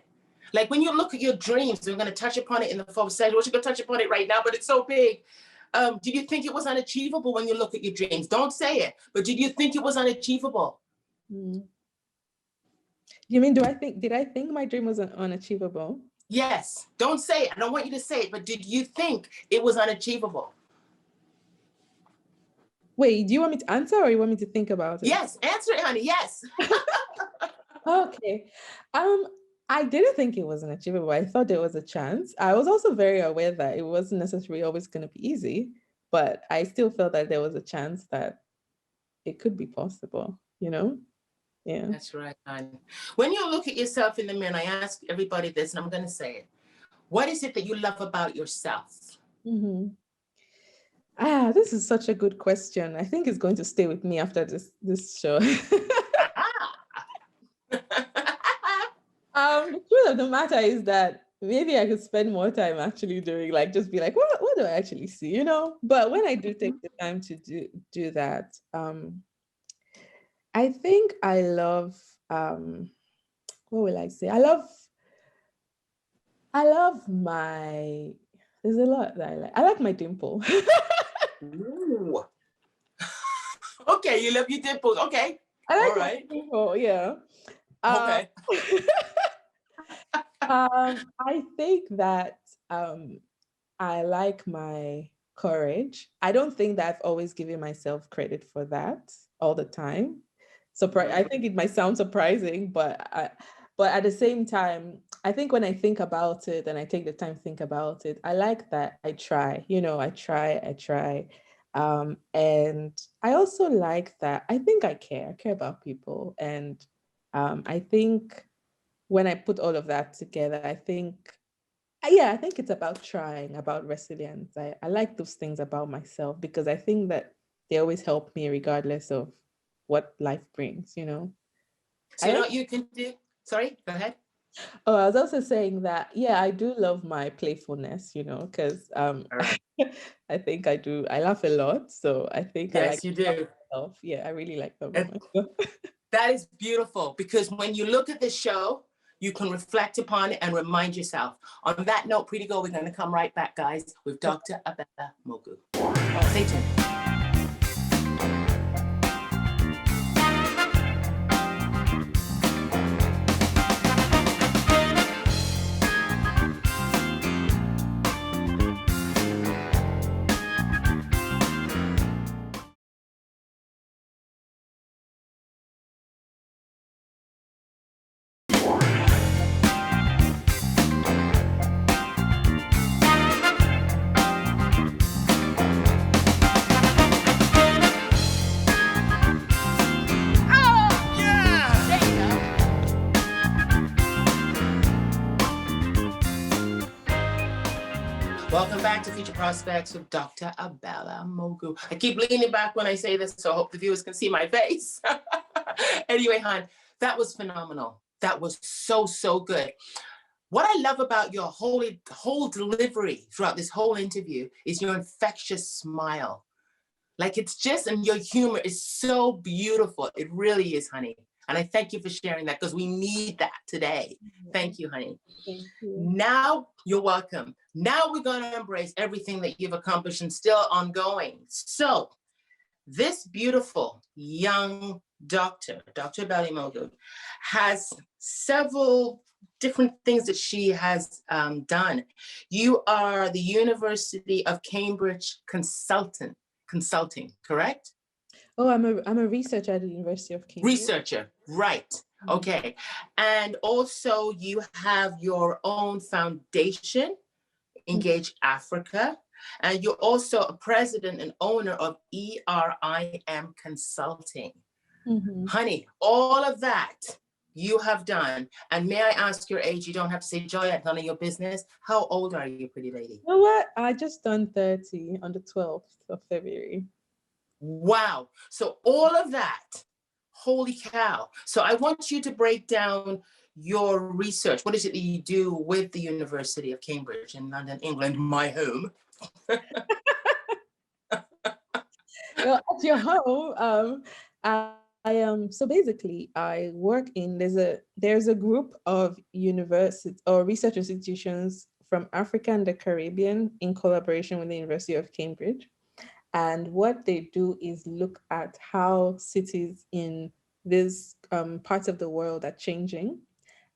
Speaker 1: Like when you look at your dreams, we're going to touch upon it in the 4th session. We're going to touch upon it right now, but it's so big. Did you think it was unachievable when you look at your dreams? Don't say it, but did you think it was unachievable?
Speaker 2: You mean, did I think my dream was unachievable?
Speaker 1: Yes. Don't say it. I don't want you to say it, but did you think it was unachievable?
Speaker 2: Wait, do you want me to answer or you want me to think about it?
Speaker 1: Yes, answer it, honey. Yes.
Speaker 2: Okay. I didn't think it was unachievable. I thought there was a chance. I was also very aware that it wasn't necessarily always going to be easy, but I still felt that there was a chance that it could be possible, you know? Yeah.
Speaker 1: That's right, honey. When you look at yourself in the mirror, and I ask everybody this, and I'm going to say it. What is it that you love about yourself?
Speaker 2: This is such a good question. I think it's going to stay with me after this show. The truth of the matter is that maybe I could spend more time actually doing, like, just be like, what do I actually see, you know? But when I do take the time to do that, I think I love, what will I say? I love there's a lot that I like. I like my dimple.
Speaker 1: Ooh. Okay, you love your dimples. Okay.
Speaker 2: I like
Speaker 1: all right.
Speaker 2: my dimple, yeah.
Speaker 1: Okay.
Speaker 2: I think that I like my courage. I don't think that I've always given myself credit for that all the time. I think it might sound surprising, but at the same time, I think when I think about it and I take the time to think about it, I like that I try, you know, I try. And I also like that I think I care about people. And I think when I put all of that together, I think it's about trying, about resilience. I like those things about myself because I think that they always help me regardless of what life brings, you know.
Speaker 1: So you know what you can do? Sorry, go ahead.
Speaker 2: Oh, I was also saying that, yeah, I do love my playfulness, you know, because
Speaker 1: right.
Speaker 2: I think I do. I laugh a lot. So I think
Speaker 1: yes,
Speaker 2: I like
Speaker 1: you do.
Speaker 2: myself. Yeah, I really like that about myself.
Speaker 1: That is beautiful because when you look at the show, you can reflect upon it and remind yourself. On that note, pretty girl, we're going to come right back, guys, with Dr. Ebele Mogo. Stay tuned. to Future Prospects with Dr. Ebele Mogo. I keep leaning back when I say this, so I hope the viewers can see my face. Anyway, hon, that was phenomenal. That was so, so good. What I love about your whole delivery throughout this whole interview is your infectious smile. Like it's just, and your humor is so beautiful. It really is, honey. And I thank you for sharing that because we need that today. Thank you, honey.
Speaker 2: Thank you.
Speaker 1: Now you're welcome. Now we're going to embrace everything that you've accomplished and still ongoing. So this beautiful young doctor, Dr. Ebele Mogo, has several different things that she has done. You are the University of Cambridge consulting, correct?
Speaker 2: Oh, I'm a researcher at the University of Cambridge.
Speaker 1: Researcher, right. Okay. And also you have your own foundation, Engage Africa, and you're also a president and owner of ERIM Consulting. Honey, all of that you have done. And may I ask your age? You don't have to say, Joy, none of your business. How old are you, pretty lady?
Speaker 2: You know what? I just turned 30 on the 12th of February.
Speaker 1: Wow. So all of that, holy cow. So I want you to break down your research. What is it that you do with the University of Cambridge in London, England, my home?
Speaker 2: Well, at your home, I am, so basically I work in, there's a group of university or research institutions from Africa and the Caribbean in collaboration with the University of Cambridge. And what they do is look at how cities in these parts of the world are changing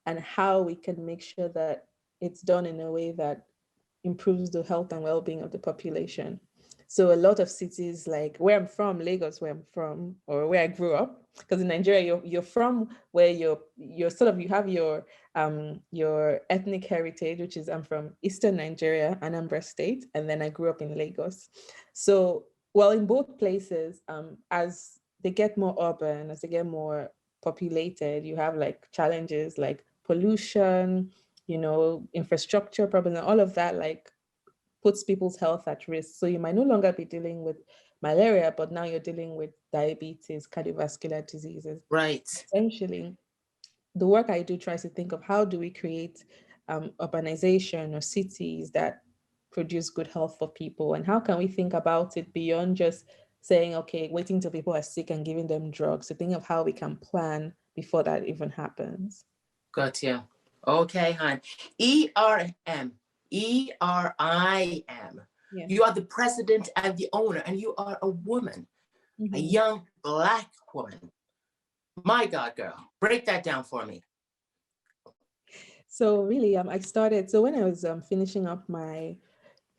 Speaker 2: and how we can make sure that it's done in a way that improves the health and well-being of the population. So a lot of cities like where I'm from, Lagos, where I'm from, or where I grew up, because in Nigeria, you're from where you're sort of, you have your ethnic heritage, which is I'm from Eastern Nigeria, Anambra State, and then I grew up in Lagos. So, well, in both places, as they get more urban, as they get more populated, you have like challenges like pollution, infrastructure problems, and all of that like puts people's health at risk. So you might no longer be dealing with malaria, but now you're dealing with diabetes, cardiovascular diseases.
Speaker 1: Right.
Speaker 2: Essentially, the work I do tries to think of how do we create urbanization or cities that produce good health for people, and how can we think about it beyond just saying, okay, waiting till people are sick and giving them drugs, to think of how we can plan before that even happens.
Speaker 1: Gotcha. Okay, hon. ERM. ERIM.
Speaker 2: Yeah.
Speaker 1: You are the president and the owner, and you are a woman, a young Black woman. My God, girl, break that down for me.
Speaker 2: So really, I started, so when I was finishing up my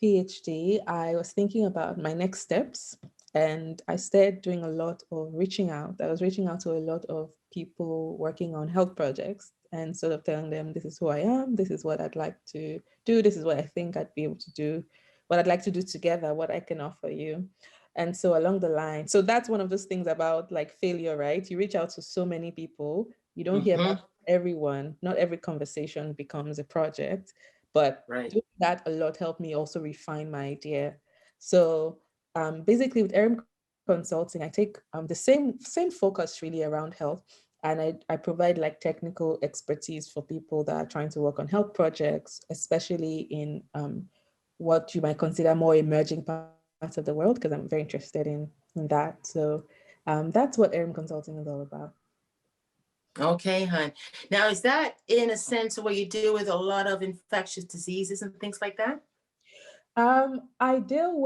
Speaker 2: PhD, I was thinking about my next steps, and I started doing a lot of reaching out. I was reaching out to a lot of people working on health projects and sort of telling them, this is who I am, this is what I'd like to do, this is what I think I'd be able to do, what I'd like to do together, what I can offer you. And so along the line, so that's one of those things about like failure, right? You reach out to so many people, you don't hear back from everyone, not every conversation becomes a project, but doing that a lot helped me also refine my idea. So basically with ERIM Consulting, I take the same focus really around health, and I provide like technical expertise for people that are trying to work on health projects, especially in what you might consider more emerging parts of the world, because I'm very interested in that. So that's what ERIM Consulting is all about.
Speaker 1: Okay, hon. Now, is that in a sense where you deal with a lot of infectious diseases and things like that?
Speaker 2: I deal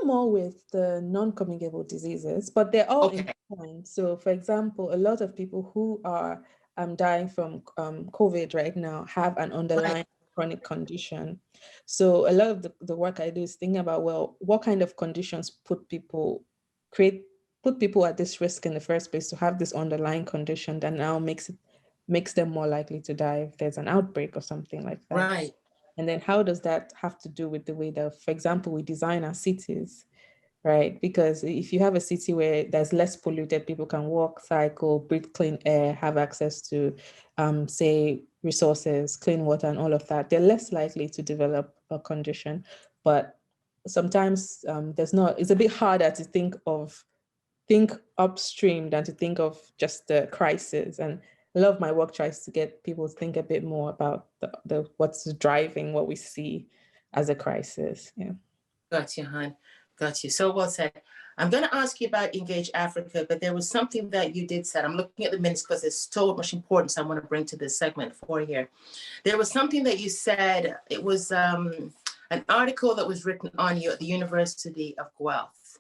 Speaker 2: more with the non-communicable diseases, but they're all intertwined. So, for example, a lot of people who are dying from COVID right now have an underlying chronic condition. So a lot of the work I do is thinking about, well, what kind of conditions put people at this risk in the first place to have this underlying condition that now makes them more likely to die if there's an outbreak or something like that.
Speaker 1: Right.
Speaker 2: And then how does that have to do with the way that, for example, we design our cities, right? Because if you have a city where there's less polluted, people can walk, cycle, breathe clean air, have access to, say, resources, clean water, and all of that, they're less likely to develop a condition. but sometimes it's a bit harder to think upstream than to think of just the crisis. And a lot of my work tries to get people to think a bit more about the what's driving what we see as a crisis. Yeah.
Speaker 1: Got you, hon. Got you. So well said. I'm going to ask you about Engage Africa, but there was something that you did said. I'm looking at the minutes because there's so much importance I want to bring to this segment for here. There was something that you said. It was an article that was written on you at the University of Guelph.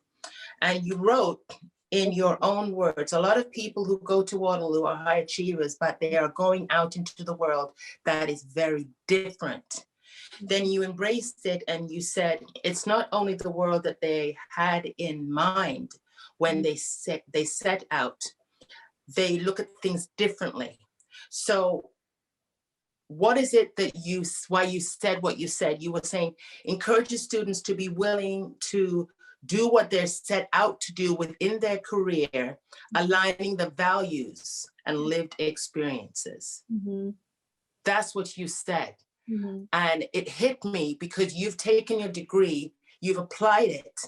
Speaker 1: And you wrote in your own words, a lot of people who go to Waterloo are high achievers, but they are going out into the world that is very different. Then you embraced it and you said it's not only the world that they had in mind when they set out, they look at things differently. So what is it that why you said what you said? You were saying encourage students to be willing to do what they're set out to do within their career, aligning the values and lived experiences.
Speaker 2: Mm-hmm.
Speaker 1: That's what you said.
Speaker 2: Mm-hmm.
Speaker 1: And it hit me because you've taken your degree, you've applied it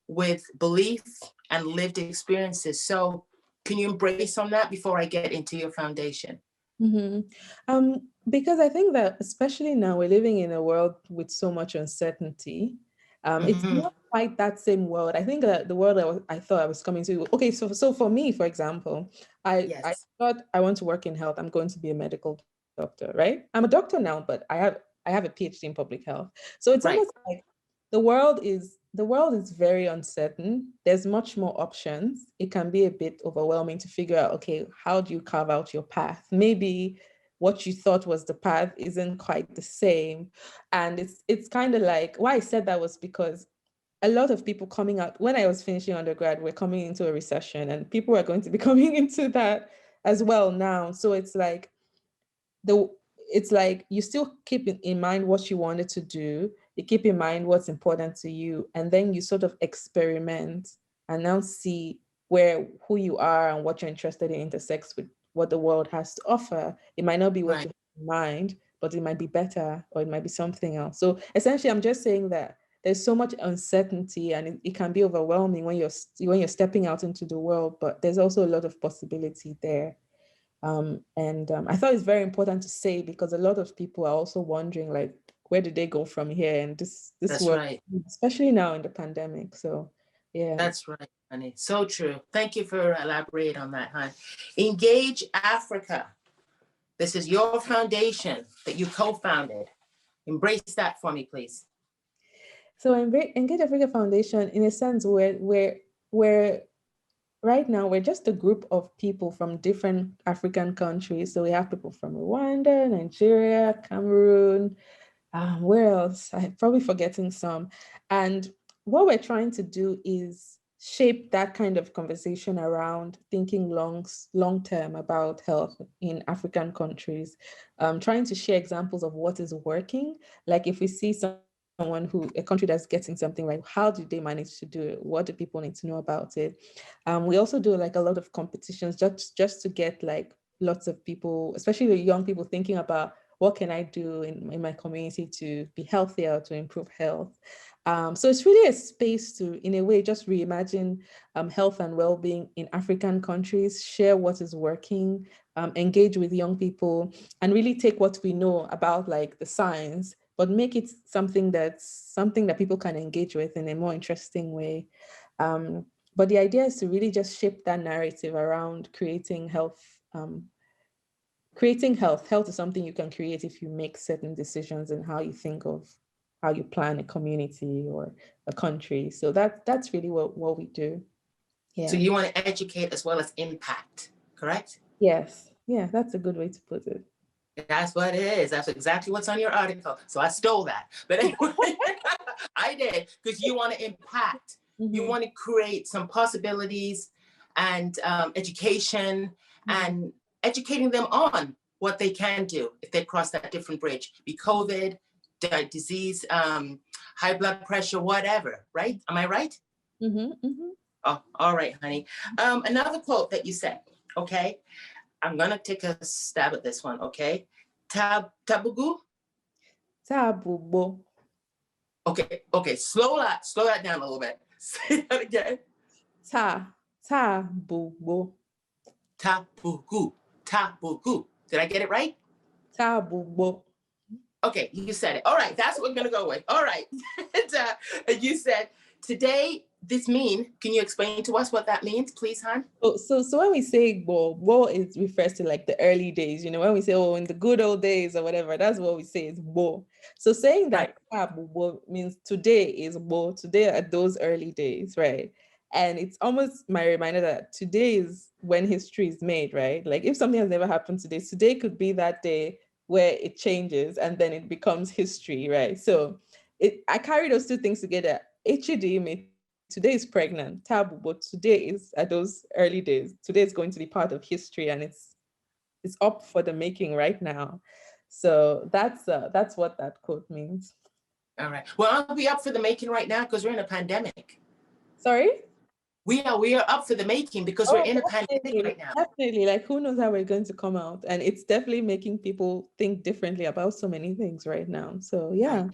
Speaker 1: with belief and lived experiences. So can you embrace on that before I get into your foundation?
Speaker 2: Mm-hmm. Because I think that especially now we're living in a world with so much uncertainty. It's not quite that same world. I think that the world I thought I was coming to. Okay, so for me, for example, I thought I want to work in health. I'm going to be a medical doctor, right? I'm a doctor now, but I have a PhD in public health. So it's almost like the world is very uncertain. There's much more options. It can be a bit overwhelming to figure out, okay, how do you carve out your path? Maybe what you thought was the path isn't quite the same. And it's kind of like, why I said that was because a lot of people coming out, when I was finishing undergrad, we're coming into a recession and people are going to be coming into that as well now. So it's like you still keep in mind what you wanted to do, you keep in mind what's important to you, and then you sort of experiment and now see who you are and what you're interested in intersects with what the world has to offer. It might not be what you have in mind, but it might be better or it might be something else. So essentially, I'm just saying that there's so much uncertainty and it can be overwhelming when you're stepping out into the world, but there's also a lot of possibility there. I thought it's very important to say because a lot of people are also wondering, like, where did they go from here? And this work, especially now in the pandemic. So, yeah.
Speaker 1: That's right, honey. So true. Thank you for elaborating on that, hon. Engage Africa. This is your foundation that you co-founded. Embrace that for me, please.
Speaker 2: So Engage Africa Foundation, in a sense, we're right now, we're just a group of people from different African countries. So we have people from Rwanda, Nigeria, Cameroon, where else? I'm probably forgetting some. And what we're trying to do is shape that kind of conversation around thinking long term about health in African countries, trying to share examples of what is working. Like if we see a country that's getting something right, how do they manage to do it? What do people need to know about it? We also do like a lot of competitions just to get like lots of people, especially the young people, thinking about what can I do in my community to be healthier, to improve health. So it's really a space to, in a way, just reimagine health and well-being in African countries, share what is working, engage with young people, and really take what we know about like the science, but make it something that people can engage with in a more interesting way. But the idea is to really just shape that narrative around creating health. Health is something you can create if you make certain decisions and how you think of how you plan a community or a country. So that's really what we do. Yeah.
Speaker 1: So you want to educate as well as impact, correct?
Speaker 2: Yes. Yeah, that's a good way to put it.
Speaker 1: That's what it is. That's exactly what's on your article. So I stole that. But anyway, I did because you want to impact. Mm-hmm. You want to create some possibilities and education and educating them on what they can do if they cross that different bridge, be COVID, disease, high blood pressure, whatever, right? Am I right? Oh, all right, honey. Another quote that you said, okay? I'm going to take a stab at this one, okay? Tabugu?
Speaker 2: Tabubo.
Speaker 1: Okay. Slow that down a little bit. Say that again.
Speaker 2: Ta bugo.
Speaker 1: Tabugu. Did I get it right?
Speaker 2: Ta bugo.
Speaker 1: Okay, you said it. All right, that's what we're gonna go with. All right. And you said today. This mean? Can you explain to us what that means, please, hon?
Speaker 2: So when we say bo, it refers to like the early days. You know, when we say in the good old days or whatever, that's what we say is bo. So saying that bo means today is bo. Today are those early days, right? And it's almost my reminder that today is when history is made, right? Like if something has never happened today could be that day where it changes and then it becomes history, right? So I carry those two things together. HED today is pregnant, taboo, but today is at those early days. Today is going to be part of history, and it's up for the making right now. So that's what that quote means.
Speaker 1: All right. Well, I'll be up for the making right now because we're in a pandemic.
Speaker 2: Sorry?
Speaker 1: We are up for the making because we're in a pandemic right now.
Speaker 2: Definitely. Like who knows how we're going to come out. And it's definitely making people think differently about so many things right now. So yeah.
Speaker 1: Right.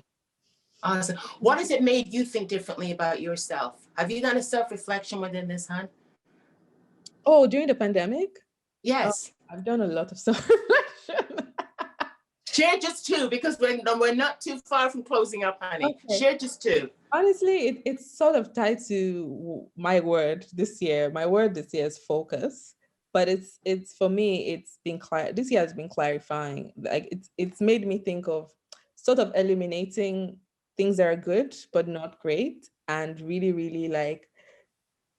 Speaker 1: Awesome. What has it made you think differently about yourself? Have you done a self-reflection within this, hon?
Speaker 2: Oh, during the pandemic?
Speaker 1: Yes.
Speaker 2: I've done a lot of self-reflection.
Speaker 1: Share just two because we're not too far from closing up, honey. Okay. Share just two.
Speaker 2: Honestly, it's sort of tied to my word this year. My word this year is focus. But it's for me, it's been this year has been clarifying. Like it's made me think of sort of eliminating things that are good but not great, and really, really like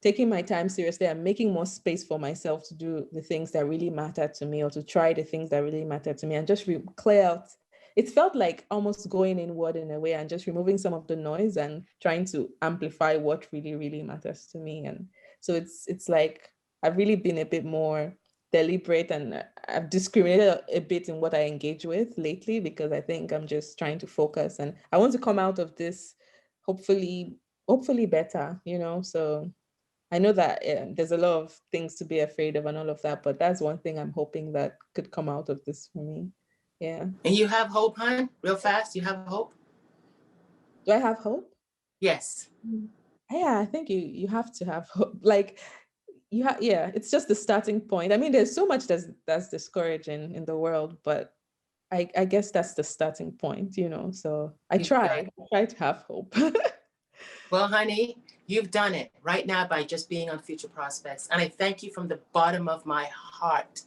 Speaker 2: taking my time seriously and making more space for myself to do the things that really matter to me, or to try the things that really matter to me, and just clear out. It felt like almost going inward in a way and just removing some of the noise and trying to amplify what really, really matters to me. And so it's like I've really been a bit more deliberate, and I've discriminated a bit in what I engage with lately, because I think I'm just trying to focus and I want to come out of this hopefully better, you know. So I know that there's a lot of things to be afraid of and all of that, but that's one thing I'm hoping that could come out of this for me. Yeah.
Speaker 1: And you have hope, hon? Real fast, you have hope?
Speaker 2: Do I have hope?
Speaker 1: Yes.
Speaker 2: Yeah, I think you have to have hope. Like yeah, it's just the starting point. I mean, there's so much that's discouraging in the world, but I guess that's the starting point, you know. So I try to have hope.
Speaker 1: Well, honey, you've done it right now by just being on Future Prospects. And I thank you from the bottom of my heart.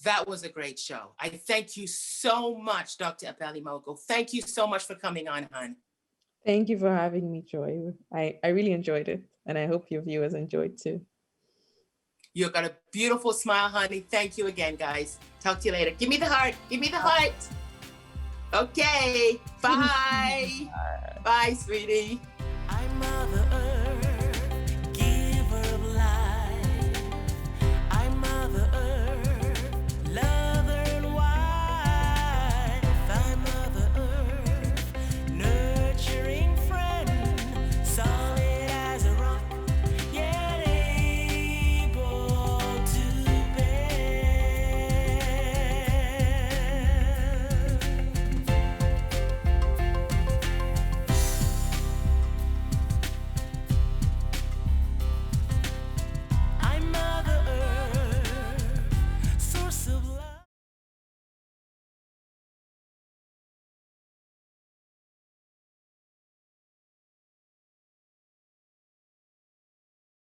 Speaker 1: That was a great show. I thank you so much, Dr. Ebele Mogo. Thank you so much for coming on, hon.
Speaker 2: Thank you for having me, Joy. I really enjoyed it. And I hope your viewers enjoyed too.
Speaker 1: You've got a beautiful smile, honey. Thank you again, guys. Talk to you later. Give me the heart. Give me the heart. Okay. Bye. Bye, sweetie. I'm Mother Earth.